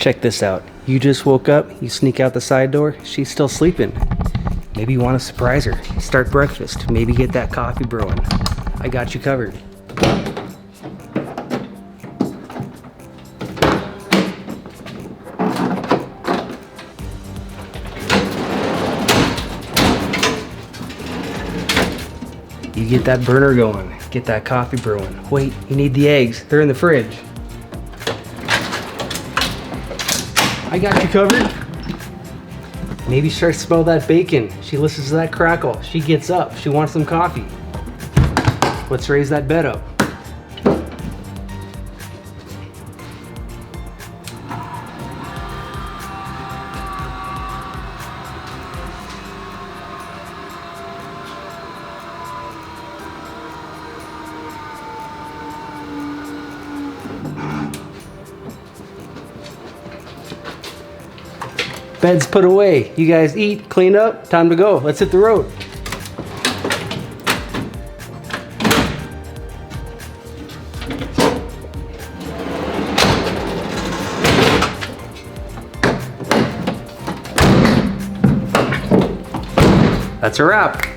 Check this out. You just woke up, you sneak out the side door, she's still sleeping. Maybe you want to surprise her. Start breakfast, maybe get that coffee brewing. I got you covered. You get that burner going, get that coffee brewing. Wait, you need the eggs, they're in the fridge. I got you covered. Maybe start to smell that bacon. She listens to that crackle. She gets up, she wants some coffee. Let's raise that bed up. Bed's put away. You guys eat, clean up, time to go. Let's hit the road. That's a wrap.